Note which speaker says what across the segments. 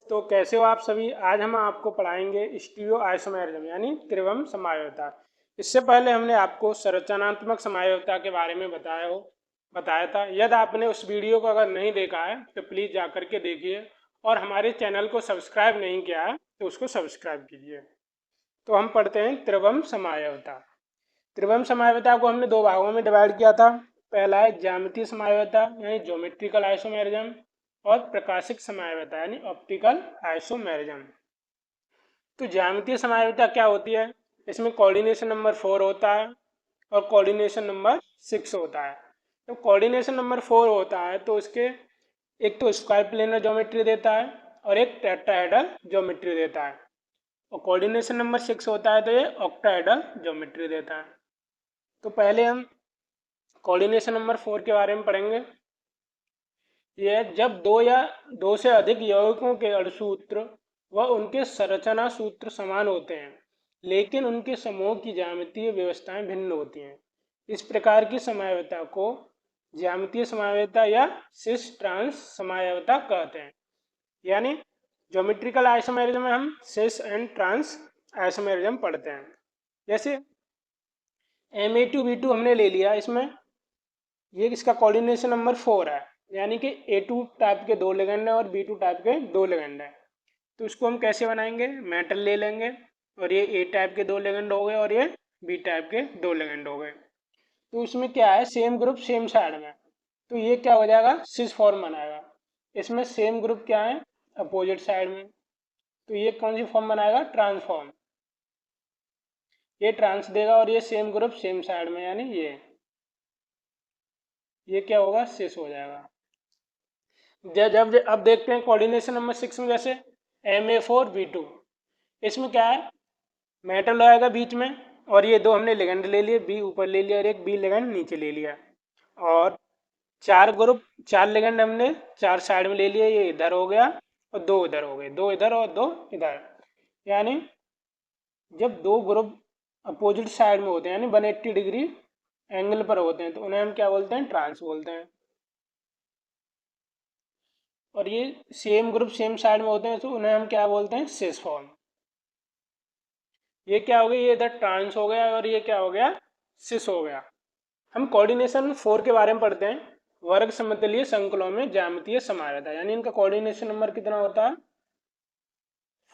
Speaker 1: तो कैसे हो आप सभी। आज हम आपको पढ़ाएंगे स्टीरियो आइसोमेरिज्म यानी त्रिविम समयावता। इससे पहले हमने आपको संरचनात्मक समयावता के बारे में बताया था। यदि आपने उस वीडियो को अगर नहीं देखा है तो प्लीज़ जा कर के देखिए, और हमारे चैनल को सब्सक्राइब नहीं किया है तो उसको सब्सक्राइब कीजिए। तो हम पढ़ते हैं त्रिविम समयावता। त्रिविम समयावता को हमने दो भागों में डिवाइड किया था। पहला है ज्यामितीय समयावता यानी ज्योमेट्रिकल आइसोमेरिज्म, और प्रकाशिक समयावता यानी ऑप्टिकल आइसोमेरिज्म। तो ज्यामितीय समयावता क्या होती है? इसमें कोऑर्डिनेशन नंबर 4 होता है और कोऑर्डिनेशन नंबर 6 होता है। तो कोऑर्डिनेशन नंबर 4 होता है तो इसके एक तो स्क्वायर प्लेनर ज्योमेट्री देता है और एक टेट्राहेड्रल ज्योमेट्री देता है, और कोऑर्डिनेशन नंबर 6 होता है तो ये ऑक्टाहेड्रल ज्योमेट्री देता है। तो पहले हम कोऑर्डिनेशन नंबर 4 के बारे में पढ़ेंगे। यह जब दो या दो से अधिक यौगिकों के अणुसूत्र व उनके संरचना सूत्र समान होते हैं, लेकिन उनके समूह की ज्यामितीय व्यवस्थाएं भिन्न होती हैं। इस प्रकार की समयावता को ज्यामितीय समयावता या सिस ट्रांस समयावता कहते हैं। यानी ज्योमेट्रिकल आइसोमेरिज्म में हम सिस एंड ट्रांस आइसोमेरिज्म पढ़ते हैं। जैसे Ma2B2 हमने ले लिया, इसमें ये इसका कोऑर्डिनेशन नंबर 4 है, यानी कि A2 टाइप के दो लिगेंड है और B2 टाइप के दो लिगेंड है। तो इसको हम कैसे बनाएंगे? मेटल ले लेंगे और ये A टाइप के दो लिगेंड हो गए और ये B टाइप के दो लिगेंड हो गए। तो इसमें क्या है, सेम ग्रुप सेम साइड में, तो ये क्या हो जाएगा, सिस फॉर्म बनाएगा। इसमें सेम ग्रुप क्या है, अपोजिट साइड में, तो ये कौन सी फॉर्म बनाएगा, ट्रांसफॉर्म। ये ट्रांस देगा और ये सेम ग्रुप सेम साइड में, यानी ये क्या होगा, सिस हो जाएगा। जब अब देखते हैं कोऑर्डिनेशन नंबर 6 में, जैसे Ma4B2, इसमें क्या है, मेटल आएगा बीच में और ये दो हमने लिगेंड ले लिए, बी ऊपर ले लिया और एक बी लिगेंड नीचे ले लिया, और चार लिगेंड हमने चार साइड में ले लिए, ये इधर हो गया और दो इधर हो गए, दो इधर और दो इधर। यानी जब दो ग्रुप अपोजिट साइड में होते हैं यानी 180 डिग्री एंगल पर होते हैं तो उन्हें हम क्या बोलते हैं, ट्रांस बोलते हैं। और ये सेम ग्रुप सेम साइड में होते हैं तो उन्हें हम क्या बोलते हैं, सिस फॉर्म। ये क्या हो गया, ये इधर ट्रांस हो गया और ये क्या हो गया, सिस हो गया। हम कोऑर्डिनेशन 4 के बारे में पढ़ते हैं। वर्ग समतलीय संकुलों में ज्यामितीय समयावता, यानी इनका कोऑर्डिनेशन नंबर कितना होता है,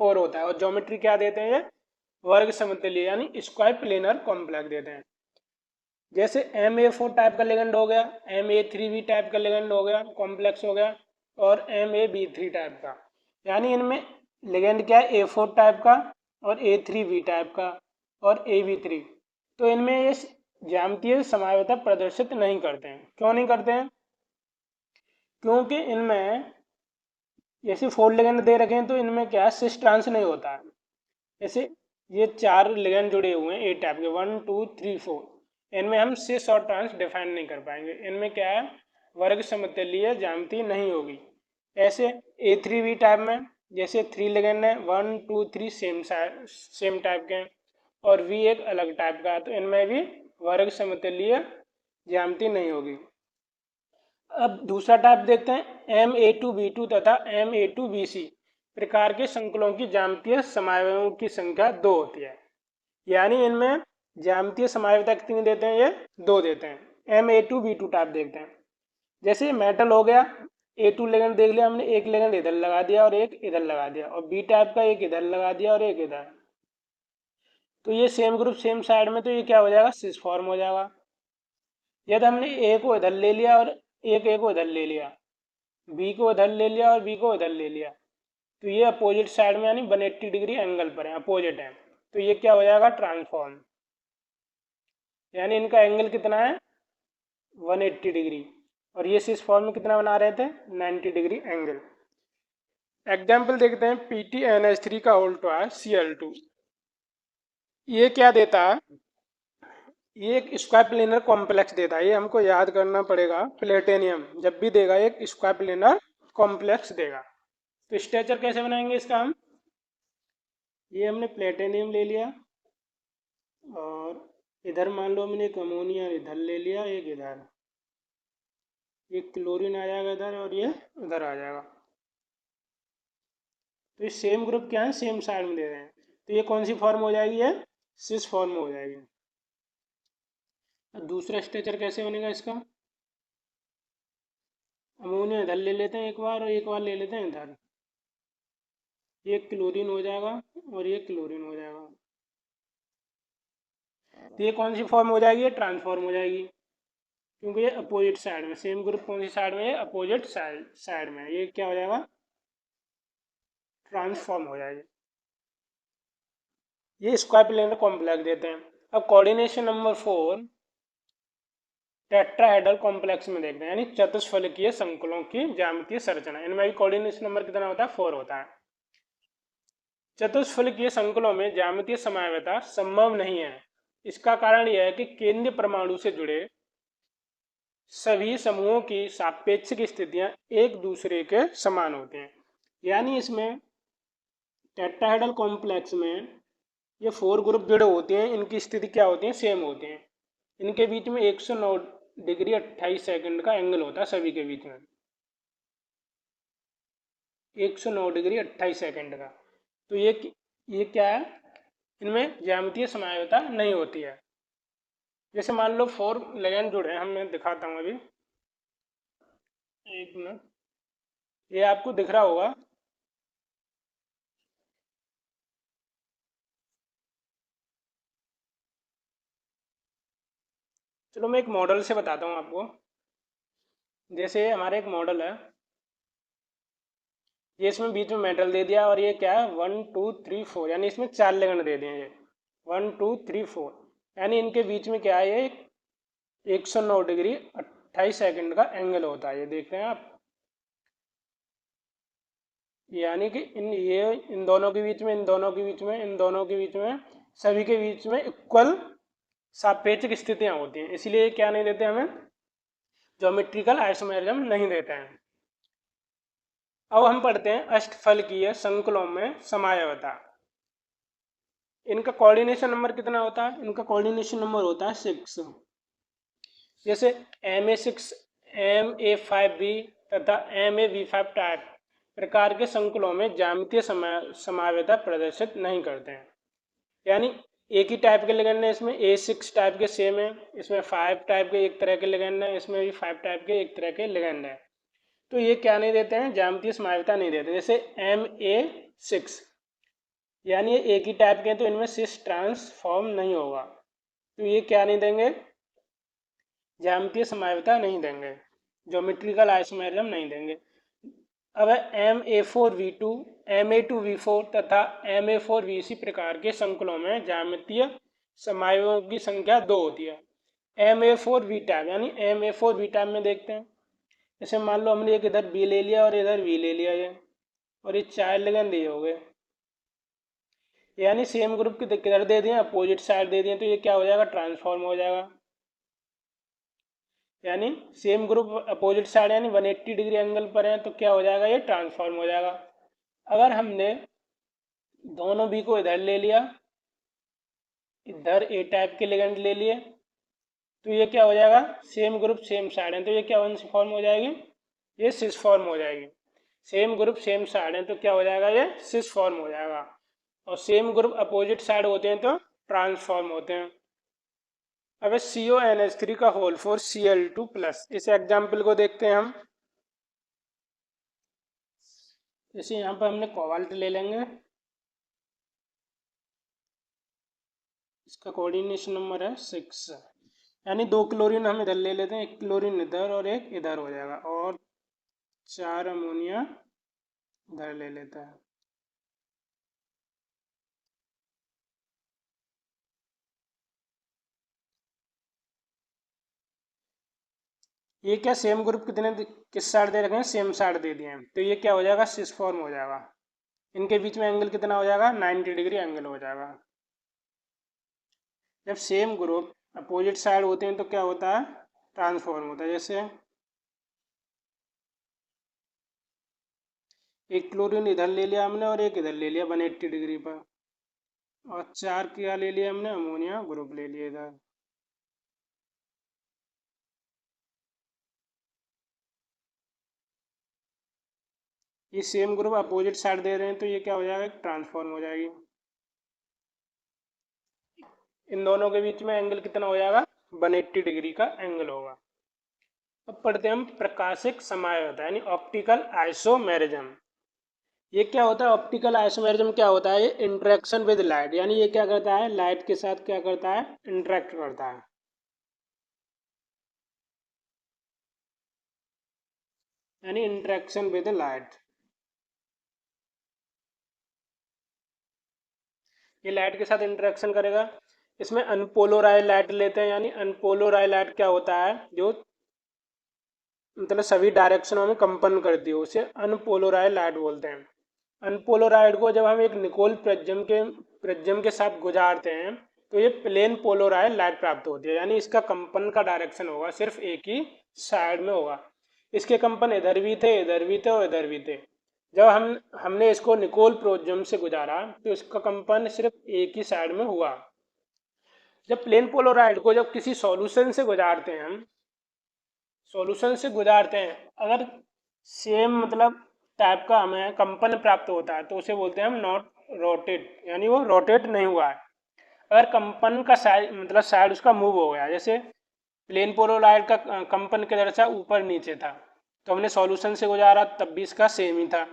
Speaker 1: 4 होता है। और ज्योमेट्री क्या देते हैं, ये वर्ग समतलीय यानी स्क्वायर प्लेनर कॉम्प्लेक्स देते हैं। जैसे Ma4 टाइप का लिगेंड हो गया, Ma3B टाइप का लिगेंड हो गया, कॉम्प्लेक्स हो गया, और MaB3 टाइप का। यानी इनमें लिगेंड क्या है, A4 टाइप का और A3B टाइप का और AB3। तो इनमें ये ज्यामितीय समयावता प्रदर्शित नहीं करते हैं। क्यों नहीं करते हैं? क्योंकि इनमें जैसे 4 लिगेंड दे रखे हैं तो इनमें क्या है, सिस ट्रांस नहीं होता है। जैसे ये 4 लिगेंड जुड़े हुए हैं A टाइप के, 1 2 3 4, इनमें हम सिस और ट्रांस डिफाइन नहीं कर पाएंगे। इनमें क्या है, वर्ग समतलीय ज्यामिति नहीं होगी। ऐसे A3B टाइप में जैसे 3 लिगेंड है, 1 2 3 सेम टाइप के हैं और V एक अलग टाइप का है, तो इनमें भी वर्ग समतलीय ज्यामिति नहीं होगी। अब दूसरा टाइप देखते हैं, Ma2B2 तथा Ma2BC प्रकार के संकुलों की ज्यामितीय समायों की संख्या 2 होती है। यानी इनमें ज्यामितीय समायोता कितनी देते हैं, ये 2 देते हैं। Ma2B2 टाइप देखते हैं। जैसे मेटल हो गया, A2 लिगेंड देख लिया हमने, एक लिगेंड इधर लगा दिया और एक इधर लगा दिया, और B टाइप का एक इधर लगा दिया और एक इधर, तो ये सेम ग्रुप सेम साइड में, तो ये क्या हो जाएगा, सिस फॉर्म हो जाएगा। यदि हमने A को इधर ले लिया और एक A को इधर ले लिया, B को इधर ले लिया और B को इधर ले लिया, तो ये अपोजिट साइड में यानी 180 डिग्री एंगल पर है, अपोजिट है, तो ये क्या हो जाएगा, ट्रांसफॉर्म। यानी इनका एंगल कितना है, 180 डिग्री, और ये सिस फॉर्म में कितना बना रहे थे, 90 डिग्री एंगल। एग्जाम्पल देखते हैं, PtNH3 का उल्टा है Cl2। ये क्या देता है, ये एक स्क्वायर प्लेनर कॉम्प्लेक्स देता है। ये हमको याद करना पड़ेगा, प्लेटेनियम जब भी देगा एक स्क्वायर प्लेनर कॉम्प्लेक्स देगा। तो स्ट्रक्चर कैसे बनाएंगे इसका हम, ये हमने प्लेटेनियम ले लिया और इधर मान लो हमने एक अमोनिया इधर ले लिया, एक इधर, ये क्लोरीन आ जाएगा इधर और ये उधर आ जाएगा। तो ये सेम ग्रुप क्या है, सेम साइड में दे रहे हैं, तो ये कौन सी फॉर्म हो जाएगी, ये सिस फॉर्म में हो जाएगी। अब दूसरा स्ट्रक्चर कैसे बनेगा इसका, अमोनिया इधर ले लेते हैं एक बार और एक बार ले लेते हैं इधर, ये क्लोरीन हो जाएगा और ये क्लोरीन हो जाएगा। तो ये कौन सी फॉर्म हो जाएगी, ये ट्रांसफॉर्म हो जाएगी, क्योंकि ये अपोजिट साइड में, सेम ग्रुप कौन सी साइड में है, अपोजिट साइड में, ये क्या हो जाएगा, ट्रांसफॉर्म हो जाएगी। ये स्क्वायर प्लेनर कॉम्प्लेक्स देते हैं। अब कोऑर्डिनेशन नंबर 4 टेट्राहेड्रल कॉम्प्लेक्स में देखते हैं, यानी चतुष्फलकीय संकुलों की ज्यामितीय संरचना। इनमें भी कोऑर्डिनेशन नंबर कितना होता है, 4 होता है। चतुष्फलकीय संकुलों में ज्यामितीय समावयवता संभव नहीं है। इसका कारण यह है कि केंद्रीय परमाणु से जुड़े सभी समूहों की सापेक्षिक स्थितियां एक दूसरे के समान होती हैं। यानी इसमें टेट्राहेड्रल कॉम्प्लेक्स में ये 4 ग्रुप जुड़े होते हैं, इनकी स्थिति क्या होती है, सेम होती हैं। इनके बीच में 109 डिग्री 28 सेकंड का एंगल होता है, सभी के बीच में 109 डिग्री 28 सेकंड का। तो ये क्या है, इनमें ज्यामितीय समावयवता नहीं होती है। जैसे मान लो 4 लेगेंड जुड़े हैं, मैं दिखाता हूँ अभी, एक मिनट, ये आपको दिख रहा होगा। चलो मैं एक मॉडल से बताता हूँ आपको। जैसे हमारा एक मॉडल है, ये इसमें बीच में मेटल दे दिया और ये क्या है 1 2 3 4, यानी इसमें 4 लेगेंड दे दिए, ये 1 2 3 4, यानी इनके बीच में क्या है, ये 109 डिग्री 28 सेकंड का एंगल होता है, ये देख रहे हैं आप। यानी कि इन दोनों के बीच में, इन दोनों के बीच में, इन दोनों के बीच में, सभी के बीच में इक्वल सापेक्षिक स्थितियां होती हैं, इसलिए क्या नहीं देते हमें, ज्योमेट्रिकल आइसोमेरिज्म नहीं देते हैं। अब हम पढ़ते हैं अष्टफलकीय संकुलों में समावयवता। इनका कोऑर्डिनेशन नंबर कितना होता है, इनका कोऑर्डिनेशन नंबर होता है 6। जैसे MA6 MA5B तथा MAV5 टाइप प्रकार के संकुलों में ज्यामितीय समावयवता प्रदर्शित नहीं करते हैं। यानी एक ही टाइप के लिगेंड है, इसमें A6 टाइप के सेम है, इसमें 5 टाइप के एक तरह के लिगेंड है, इसमें भी 5 टाइप के एक तरह के लिगेंड है, तो ये क्या नहीं देते हैं, ज्यामितीय समावयवता नहीं देते। जैसे MA6, यानी ये एक ही टाइप के हैं, तो इनमें सिस ट्रांसफॉर्म नहीं होगा, तो ये क्या नहीं देंगे, ज्यामितीय समावयवता नहीं देंगे, ज्योमेट्रिकल आइसोमेरिज्म नहीं देंगे। अब MA4V2 MA2V4 तथा MA4VC प्रकार के संकुलों में ज्यामितीय समावयवों की संख्या 2 होती है। MA4V टाइप, यानी MA4V टाइप में देखते हैं, जैसे मान लो हमने एक इधर बी ले लिया और इधर वी ले लिया, ये और ये 4 लिगेंड ये हो गए, यानी सेम ग्रुप की किधर दे दिए, अपोजिट साइड दे दिए, तो ये क्या हो जाएगा, ट्रांसफॉर्म हो जाएगा। यानी सेम ग्रुप अपोजिट साइड यानी 180 डिग्री एंगल पर है, तो क्या हो जाएगा, ये ट्रांसफॉर्म हो जाएगा। अगर हमने दोनों बी को इधर ले लिया, इधर ए टाइप के लिगेंड ले लिए, तो ये क्या हो जाएगा, सेम ग्रुप सेम साइड है, तो ये क्या कौन सी फॉर्म हो जाएगी, ये सिस फॉर्म हो जाएगी। सेम ग्रुप सेम साइड है तो क्या हो जाएगा, ये सिस फॉर्म हो जाएगा। और सेम ग्रुप अपोजिट साइड होते हैं तो ट्रांसफॉर्म होते हैं। अब CONH3 का होल फॉर Cl2+, इस एग्जाम्पल को देखते हैं हम। जैसे यहाँ पर हमने कोबाल्ट ले लेंगे, इसका कोऑर्डिनेशन नंबर है 6, यानी 2 क्लोरीन हम इधर ले लेते हैं, एक क्लोरीन इधर और एक इधर हो जाएगा, और 4 अमोनिया इधर ले लेता है। ये क्या सेम ग्रुप किस साइड दे रखे हैं, सेम साइड दे दिए हैं, तो ये क्या हो जाएगा, सिस फॉर्म हो जाएगा। इनके बीच में एंगल कितना हो जाएगा, 90 डिग्री एंगल हो जाएगा। जब सेम ग्रुप अपोजिट साइड होते हैं तो क्या होता है, ट्रांसफॉर्म होता है। जैसे एक क्लोरीन इधर ले लिया हमने और एक इधर ले लिया 180 डिग्री पर, और 4 क्या ले लिया हमने, अमोनिया ग्रुप ले लिया इधर। ये सेम ग्रुप अपोजिट साइड दे रहे हैं तो ये क्या हो जाएगा, ट्रांसफॉर्म हो जाएगी। इन दोनों के बीच में एंगल कितना हो जाएगा, 180 डिग्री का एंगल होगा। अब पढ़ते हैं हम प्रकाशिक समायोजकता यानी ऑप्टिकल आइसोमेरिज्म। ये क्या होता है, ऑप्टिकल आइसोमेरिज्म क्या होता है, ये इंटरेक्शन विद लाइट, यानी ये क्या करता है, लाइट के साथ क्या करता है, इंटरेक्ट करता है। यानी इंटरेक्शन विद लाइट, ये लाइट के साथ इंटरेक्शन करेगा। इसमें अनपोलराइज लाइट लेते हैं, यानी अनपोलराइज लाइट क्या होता है, जो मतलब सभी डायरेक्शनों में कंपन करती है, उसे अनपोलराइज लाइट बोलते हैं। अनपोलराइड को जब हम एक निकोल प्रिज्म के साथ गुजारते हैं तो ये प्लेन पोलराइड लाइट प्राप्त होती है, यानी इसका कंपन का डायरेक्शन होगा सिर्फ एक ही साइड में होगा। इसके कंपन इधर भी थे, इधर भी थे और इधर भी थे। जब हमने इसको निकोल प्रिज्म से गुजारा तो इसका कंपन सिर्फ एक ही साइड में हुआ। जब प्लेन पोलराइड को जब किसी सॉल्यूशन से गुजारते हैं हम, सॉल्यूशन से गुजारते हैं, अगर सेम मतलब टाइप का हमें कंपन प्राप्त होता है तो उसे बोलते हैं हम नॉट रोटेट, यानी वो रोटेट नहीं हुआ है। अगर कंपन का साइड मतलब साइड उसका मूव हो गया, जैसे प्लेन पोलराइड का कंपन किधर से ऊपर नीचे था तो हमने सॉल्यूशन से गुजारा तब भी इसका सेम ही था,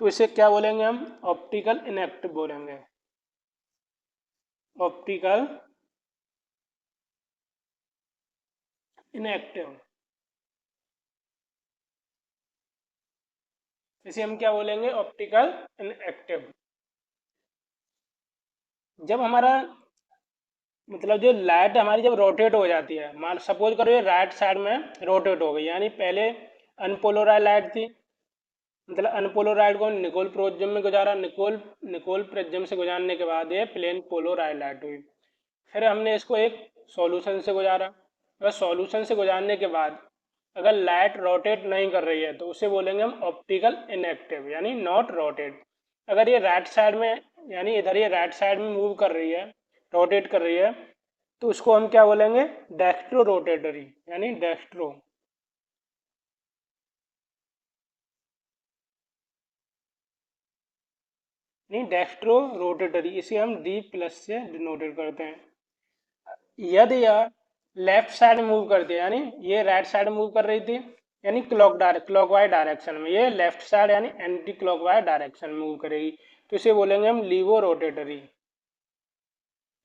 Speaker 1: तो इसे क्या बोलेंगे हम, ऑप्टिकल इनएक्टिव बोलेंगे। ऑप्टिकल इनएक्टिव, इसे हम क्या बोलेंगे, ऑप्टिकल इनएक्टिव। जब हमारा मतलब जो लाइट हमारी जब रोटेट हो जाती है, मान सपोज करो ये राइट साइड में रोटेट हो गई, यानी पहले अनपोलराइज लाइट थी, मतलब अनपोलराइड को निकोल प्रिज्म में गुजारा, निकोल प्रिज्म से गुजारने के बाद ये प्लेन पोलराइज लाइट हुई। फिर हमने इसको एक सॉल्यूशन से गुजारा, अगर सॉल्यूशन से गुजारने के बाद अगर लाइट रोटेट नहीं कर रही है तो उसे बोलेंगे हम ऑप्टिकल इनएक्टिव, यानी नॉट रोटेट। अगर ये राइट साइड में, यानी इधर ये राइट साइड में मूव कर रही है, रोटेट कर रही है, तो उसको हम क्या बोलेंगे, डेक्स्ट्रो रोटेटरी, यानी डेक्स्ट्रो। नहीं, डेक्स्ट्रो रोटेटरी, इसे हम डी प्लस से डिनोटेड करते हैं। यदि यह लेफ्ट साइड मूव करती है, यानी ये राइट साइड मूव कर रही थी, यानी क्लॉकवाइज डायरेक्शन में, ये लेफ्ट साइड यानी एंटी क्लॉकवाइज डायरेक्शन में मूव करेगी, तो इसे बोलेंगे हम लीवो रोटेटरी,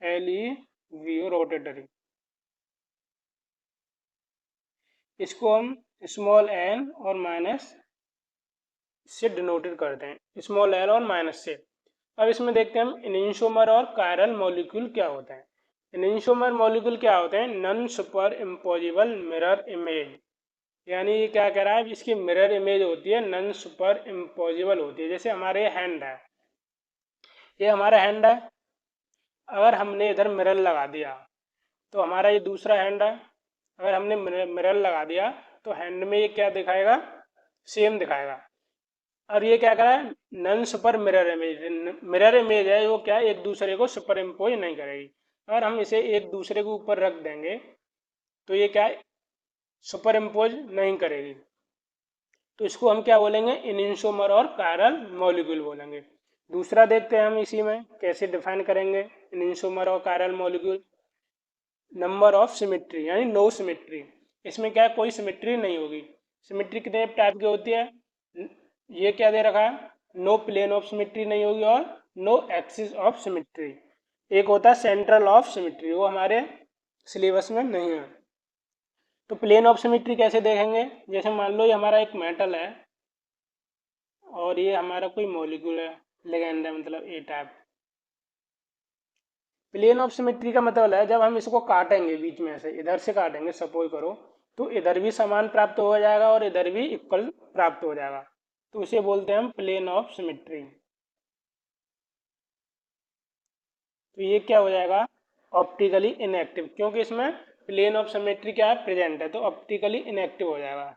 Speaker 1: LEVO रोटेटरी। इसको हम स्मॉल n और माइनस से डिनोटेड करते हैं, स्मॉल l और माइनस से। अब इसमें देखते हैं हम इनिंशोमर और कायरल मॉलिक्यूल क्या होते हैं। इनिंशोमर मॉलिक्यूल क्या होते हैं, non super imposable mirror image, यानी ये क्या कह रहा है, इसकी मिरर इमेज होती है नॉन सुपर इम्पोजिबल होती है। जैसे हमारे हैंड है, ये हमारा हैंड है, अगर हमने इधर मिरर लगा दिया तो हमारा ये दूसरा हैंड है, अगर हमने मिरर लगा दिया तो हैंड में ये क्या दिखाएगा, सेम दिखाएगा। और ये क्या कर रहा है, non super mirror image, mirror image है वो क्या एक दूसरे को सुपर इम्पोज नहीं करेगी। अगर हम इसे एक दूसरे के ऊपर रख देंगे तो ये क्या सुपर इम्पोज नहीं करेगी, तो इसको हम क्या बोलेंगे, इनिंशोमर और कायरल मॉलिक्यूल बोलेंगे। दूसरा देखते हैं हम इसी में कैसे डिफाइन करेंगे इनिंशोमर और chiral molecule. Number of symmetry, यानी नो सिमेट्री, इसमें क्या है, कोई सिमेट्री नहीं होगी। सिमेट्री कितने टाइप की होती है, ये क्या दे रखा है, नो प्लेन ऑफ सिमेट्री नहीं होगी और नो एक्सिस ऑफ सिमेट्री। एक होता है सेंट्रल ऑफ सिमेट्री, वो हमारे सिलेबस में नहीं है। तो प्लेन ऑफ सिमेट्री कैसे देखेंगे, जैसे मान लो ये हमारा एक मेटल है और ये हमारा कोई मॉलिक्यूल है, लिगेंड है, मतलब ए टाइप। प्लेन ऑफ सिमेट्री का मतलब है जब हम इसको काटेंगे बीच में से, इधर से काटेंगे सपोज करो, तो इधर भी समान प्राप्त हो जाएगा और इधर भी इक्वल प्राप्त हो जाएगा, तो उसे बोलते हैं हम प्लेन ऑफ सिमेट्री। तो ये क्या हो जाएगा, ऑप्टिकली इनएक्टिव, क्योंकि इसमें प्लेन ऑफ सिमेट्री क्या है, प्रेजेंट है, तो ऑप्टिकली इनएक्टिव हो जाएगा,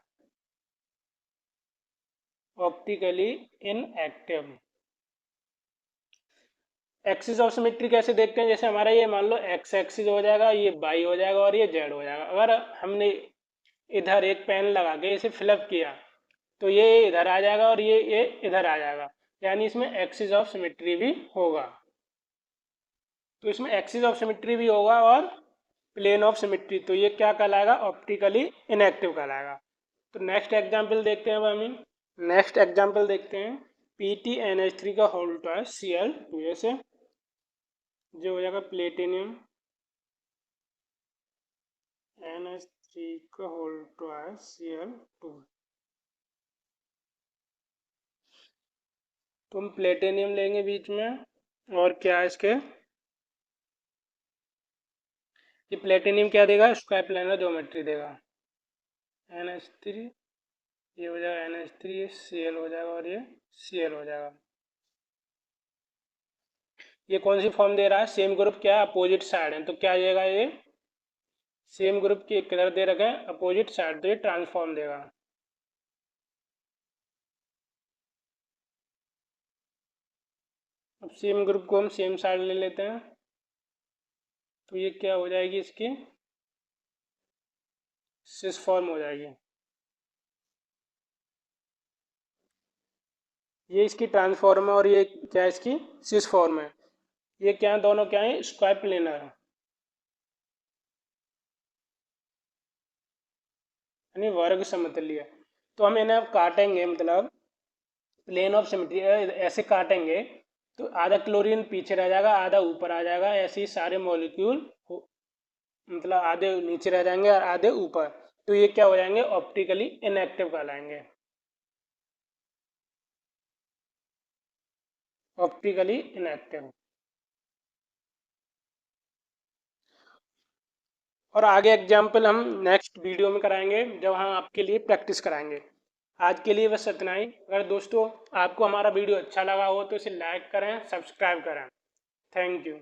Speaker 1: optically inactive. Axis of symmetry कैसे देखते हैं, जैसे हमारा ये मान लो एक्स एक्सिस हो जाएगा, ये वाई हो जाएगा और ये जेड हो जाएगा। अगर हमने इधर एक पेन लगा के इसे फिलअप किया तो ये इधर आ जाएगा और ये इधर आ जाएगा, यानी इसमें एक्सिस ऑफ सिमेट्री भी होगा। तो इसमें एक्सिस ऑफ सिमेट्री भी होगा और प्लेन ऑफ सिमेट्री, तो ये क्या कहलाएगा, ऑप्टिकली इनएक्टिव कहलाएगा। तो नेक्स्ट एग्जाम्पल देखते हैं अब हम। नेक्स्ट एग्जाम्पल देखते हैं, PtNH3 का होल ट्वाइस Cl2 से जो हो जाएगा प्लेटिनियम NH3 का होल ट्वाइस Cl2। तुम प्लेटिनियम लेंगे बीच में और क्या है इसके, ये प्लेटिनियम क्या देगा, स्क्वायर प्लेनर ज्योमेट्री देगा। NH3 ये हो जाएगा NH3, Cl हो जाएगा और ये Cl हो जाएगा। ये कौन सी फॉर्म दे रहा है, सेम ग्रुप क्या है, अपोजिट साइड है, तो क्या देगा ये, सेम ग्रुप की किधर दे रखे हैं, अपोजिट साइड, तो ये ट्रांसफॉर्म देगा। अब सेम ग्रुप को हम सेम साइड ले लेते हैं, तो ये क्या हो जाएगी, इसकी सिस फॉर्म हो जाएगी। ये इसकी ट्रांसफॉर्म है और ये क्या है, इसकी सिस फॉर्म है। ये क्या है, दोनों क्या है, स्क्वायर प्लेनर है, यानी वर्ग समतलीय। तो हम इन्हें अब काटेंगे, मतलब प्लेन ऑफ सिमेट्री ऐसे काटेंगे, तो आधा क्लोरीन पीछे रह जाएगा, आधा ऊपर आ जाएगा, ऐसे ही सारे मॉलिक्यूल मतलब आधे नीचे रह जाएंगे और आधे ऊपर, तो ये क्या हो जाएंगे, ऑप्टिकली इनएक्टिव कहलाएंगे, ऑप्टिकली इनएक्टिव। और आगे एग्जाम्पल हम नेक्स्ट वीडियो में कराएंगे, जब हम आपके लिए प्रैक्टिस कराएंगे। आज के लिए बस इतना ही। अगर दोस्तों आपको हमारा वीडियो अच्छा लगा हो तो इसे लाइक करें, सब्सक्राइब करें। Thank you.